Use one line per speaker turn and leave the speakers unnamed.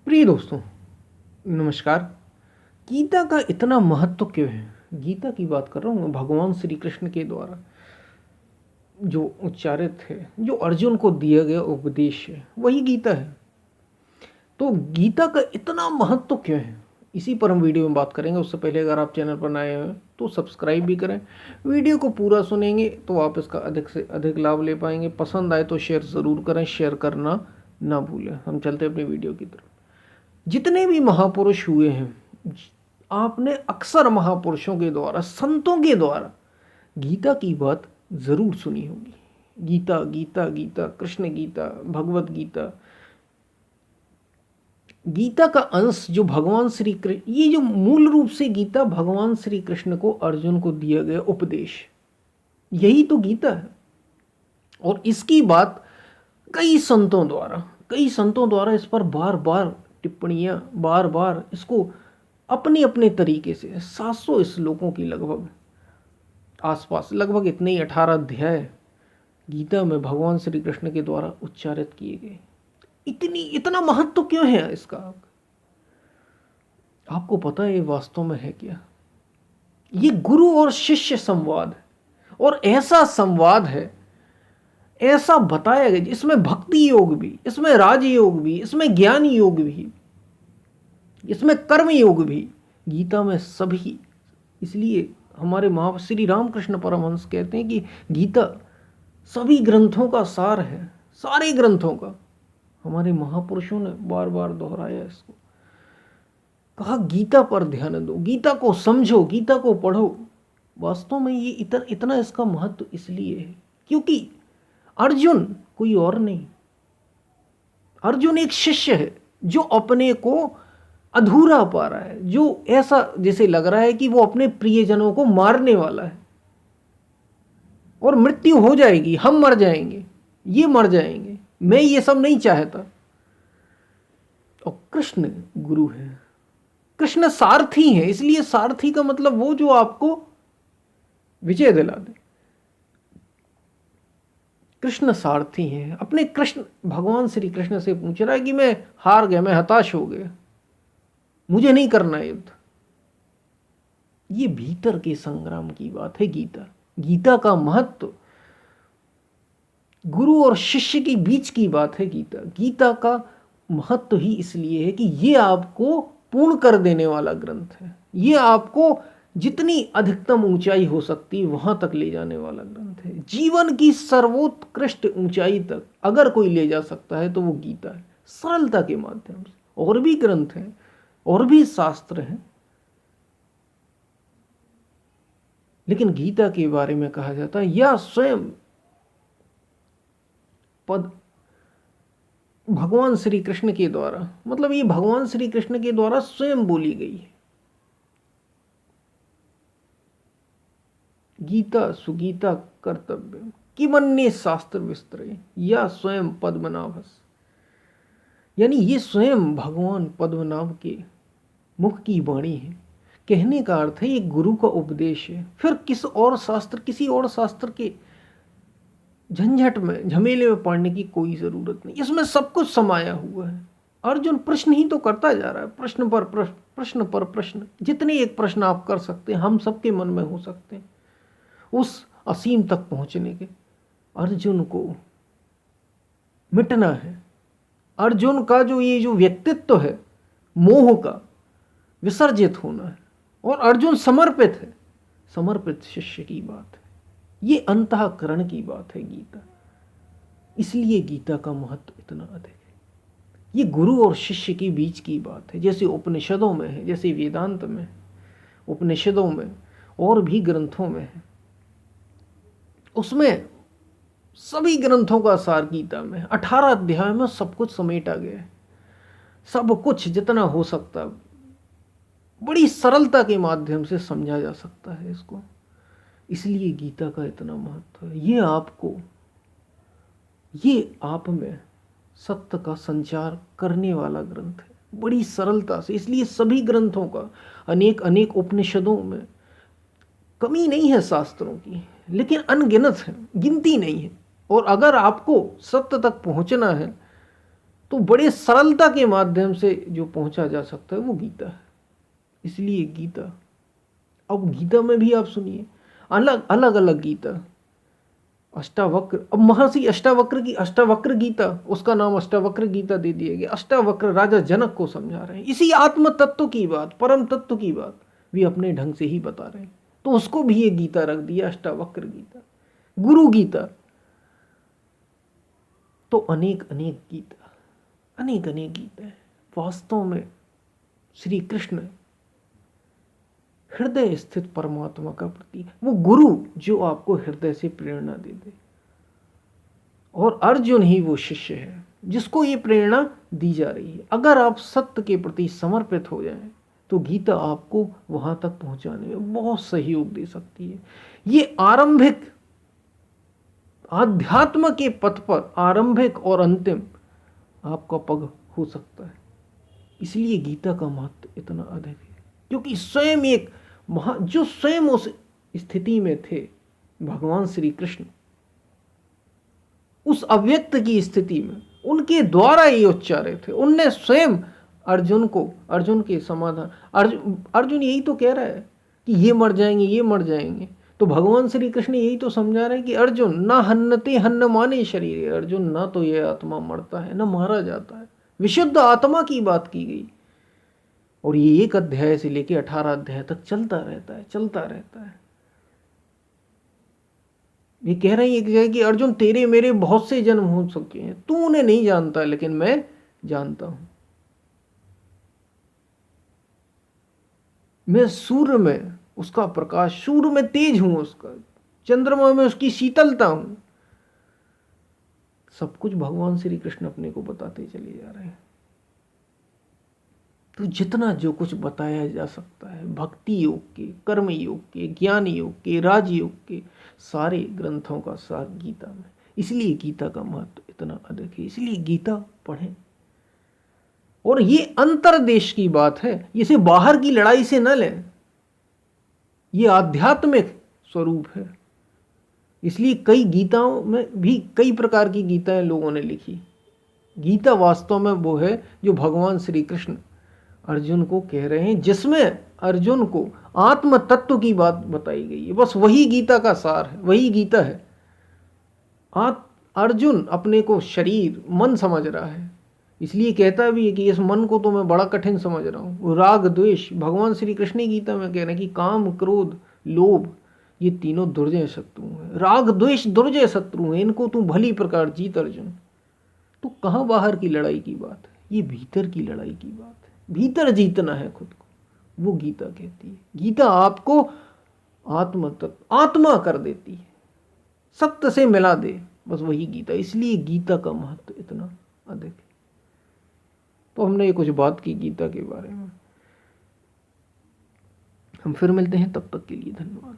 प्रिय दोस्तों, नमस्कार। गीता का इतना महत्व क्यों है? गीता की बात कर रहा हूँ मैं, भगवान श्री कृष्ण के द्वारा जो उच्चारित है, जो अर्जुन को दिया गया उपदेश है, वही गीता है। तो गीता का इतना महत्व क्यों है, इसी पर हम वीडियो में बात करेंगे। उससे पहले अगर आप चैनल पर नए हैं तो सब्सक्राइब भी करें। वीडियो को पूरा सुनेंगे तो आप इसका अधिक से अधिक लाभ ले पाएंगे। पसंद आए तो शेयर ज़रूर करें, शेयर करना ना भूलें। हम चलते हैं अपनी वीडियो की तरफ। जितने भी महापुरुष हुए हैं, आपने अक्सर महापुरुषों के द्वारा, संतों के द्वारा गीता की बात जरूर सुनी होगी। गीता गीता गीता, कृष्ण गीता, भगवत गीता। गीता का अंश जो भगवान श्री कृष्ण, ये जो मूल रूप से गीता भगवान श्री कृष्ण को अर्जुन को दिया गया उपदेश, यही तो गीता है। और इसकी बात कई संतों द्वारा इस पर बार बार टिप्पणियां, बार बार इसको अपने अपने तरीके से 700 श्लोकों की लगभग आसपास, लगभग इतने ही 18 अध्याय गीता में भगवान श्री कृष्ण के द्वारा उच्चारित किए गए। इतना महत्व क्यों है इसका? आपको पता है ये वास्तव में है क्या? ये गुरु और शिष्य संवाद है, और ऐसा संवाद है, ऐसा बताया गया इसमें भक्ति योग भी, इसमें राजयोग भी, इसमें ज्ञान योग भी, इसमें कर्म योग भी, गीता में सभी। इसलिए हमारे श्री रामकृष्ण परमहंस कहते हैं कि गीता सभी ग्रंथों का सार है, सारे ग्रंथों का। हमारे महापुरुषों ने बार बार दोहराया इसको, कहा गीता पर ध्यान दो, गीता को समझो, गीता को पढ़ो। वास्तव में ये इतना इसका महत्व इसलिए है क्योंकि अर्जुन कोई और नहीं, अर्जुन एक शिष्य है जो अपने को अधूरा पा रहा है, जो ऐसा जैसे लग रहा है कि वो अपने प्रियजनों को मारने वाला है और मृत्यु हो जाएगी, हम मर जाएंगे, ये मर जाएंगे, मैं ये सब नहीं चाहता। और कृष्ण गुरु है, कृष्ण सारथी है। इसलिए सारथी का मतलब वो जो आपको विजय दिला दे। कृष्ण सारथी हैं। अपने कृष्ण, भगवान श्री कृष्ण से पूछ रहा है कि मैं हार गया, मैं हताश हो गया, मुझे नहीं करना युद्ध। ये भीतर के संग्राम की बात है गीता। गीता का महत्व गुरु और शिष्य के बीच की बात है गीता। गीता का महत्व ही इसलिए है कि ये आपको पूर्ण कर देने वाला ग्रंथ है। ये आपको जितनी अधिकतम ऊंचाई हो सकती है वहां तक ले जाने वाला ग्रंथ है। जीवन की सर्वोत्कृष्ट ऊंचाई तक अगर कोई ले जा सकता है तो वो गीता है, सरलता के माध्यम से। और भी ग्रंथ हैं, और भी शास्त्र हैं, लेकिन गीता के बारे में कहा जाता है यह स्वयं पद भगवान श्री कृष्ण के द्वारा, मतलब ये भगवान श्री कृष्ण के द्वारा स्वयं बोली गई है। गीता सुगीता कर्तव्य किमन्ये शास्त्र विस्तरे या स्वयं पद्मनाभस। यानी ये स्वयं भगवान पद्मनाभ के मुख की वाणी है। कहने का अर्थ है ये गुरु का उपदेश है। फिर किसी और शास्त्र के झंझट में, झमेले में पड़ने की कोई जरूरत नहीं। इसमें सब कुछ समाया हुआ है। अर्जुन प्रश्न ही तो करता जा रहा है, प्रश्न पर प्रश्न। जितने एक प्रश्न आप कर सकते हैं, हम सबके मन में हो सकते हैं, उस असीम तक पहुंचने के। अर्जुन को मिटना है। अर्जुन का जो व्यक्तित्व है, मोह का विसर्जित होना है। और अर्जुन समर्पित है। समर्पित शिष्य की बात है। ये अंतःकरण की बात है गीता। इसलिए गीता का महत्व इतना अधिक है। ये गुरु और शिष्य के बीच की बात है, जैसे उपनिषदों में है, जैसे वेदांत में, उपनिषदों में और भी ग्रंथों में है। उसमें सभी ग्रंथों का सार गीता में 18 अध्याय में सब कुछ समेटा गया है। सब कुछ जितना हो सकता बड़ी सरलता के माध्यम से समझा जा सकता है इसको। इसलिए गीता का इतना महत्व है। ये आप में सत्य का संचार करने वाला ग्रंथ है, बड़ी सरलता से। इसलिए सभी ग्रंथों का, अनेक उपनिषदों में कमी नहीं है शास्त्रों की, लेकिन अनगिनत है, गिनती नहीं है। और अगर आपको सत्य तक पहुंचना है तो बड़े सरलता के माध्यम से जो पहुंचा जा सकता है वो गीता है। इसलिए गीता, अब गीता में भी आप सुनिए अलग अलग अलग गीता, अष्टावक्र, अब महर्षि अष्टावक्र की अष्टावक्र गीता, उसका नाम अष्टावक्र गीता दे दिया गया। अष्टावक्र राजा जनक को समझा रहे हैं इसी आत्म तत्व की बात, परम तत्व की बात भी अपने ढंग से ही बता रहे हैं, तो उसको भी ये गीता रख दिया अष्टावक्र गीता, गुरु गीता। तो अनेक अनेक गीता, अनेक अनेक गीता है। वास्तव में श्री कृष्ण हृदय स्थित परमात्मा का प्रतीक, वो गुरु जो आपको हृदय से प्रेरणा दे दे, और अर्जुन ही वो शिष्य है जिसको ये प्रेरणा दी जा रही है। अगर आप सत्य के प्रति समर्पित हो जाएं तो गीता आपको वहां तक पहुंचाने में बहुत सहयोग दे सकती है। ये आरंभिक आध्यात्म के पथ पर आरंभिक और अंतिम आपका पग हो सकता है। इसलिए गीता का महत्व इतना अधिक है, क्योंकि स्वयं एक जो स्वयं उस स्थिति में थे भगवान श्री कृष्ण, उस अव्यक्त की स्थिति में उनके द्वारा ये उच्चारित थे। उनने स्वयं अर्जुन को, अर्जुन के समाधान, अर्जुन यही तो कह रहा है कि ये मर जाएंगे, ये मर जाएंगे, तो भगवान श्री कृष्ण यही तो समझा रहे हैं कि अर्जुन ना हन्नते हन्न माने शरीर, अर्जुन ना तो ये आत्मा मरता है ना मारा जाता है, विशुद्ध आत्मा की बात की गई। और ये 1 अध्याय से लेकर 18 अध्याय तक चलता रहता है, चलता रहता है। ये कह रहे हैं एक जगह कि अर्जुन तेरे मेरे बहुत से जन्म हो चुके हैं, तू उन्हें नहीं जानता लेकिन मैं जानता हूं। मैं सूर्य में उसका प्रकाश, सूर्य में तेज हूं उसका, चंद्रमा में उसकी शीतलता हूं। सब कुछ भगवान श्री कृष्ण अपने को बताते चले जा रहे हैं। तो जितना जो कुछ बताया जा सकता है भक्ति योग के, कर्म योग के, ज्ञान योग के, राजयोग के, सारे ग्रंथों का सार गीता में। इसलिए गीता का महत्व इतना अधिक है, इसलिए गीता पढ़ें। और ये अंतर्देश की बात है, इसे बाहर की लड़ाई से न लें, ये आध्यात्मिक स्वरूप है। इसलिए कई गीताओं में भी कई प्रकार की गीताएं लोगों ने लिखी। गीता वास्तव में वो है जो भगवान श्री कृष्ण अर्जुन को कह रहे हैं, जिसमें अर्जुन को आत्म तत्व की बात बताई गई है। बस वही गीता का सार है, वही गीता है। अर्जुन अपने को शरीर मन समझ रहा है, इसलिए कहता भी है कि इस मन को तो मैं बड़ा कठिन समझ रहा हूँ। राग द्वेष, भगवान श्री कृष्ण गीता में कह रहे हैं कि काम क्रोध लोभ ये तीनों दुर्जय शत्रु हैं। राग द्वेष दुर्जय शत्रु हैं, इनको तू भली प्रकार जीत अर्जुन। तो कहाँ बाहर की लड़ाई की बात है, ये भीतर की लड़ाई की बात है। भीतर जीतना है खुद को, वो गीता कहती है। गीता आपको आत्मा कर देती है, सत्य से मिला दे, बस वही गीता। इसलिए गीता का महत्व इतना अधिक है। तो हमने ये कुछ बात की गीता के बारे में। हम फिर मिलते हैं, तब तक के लिए धन्यवाद।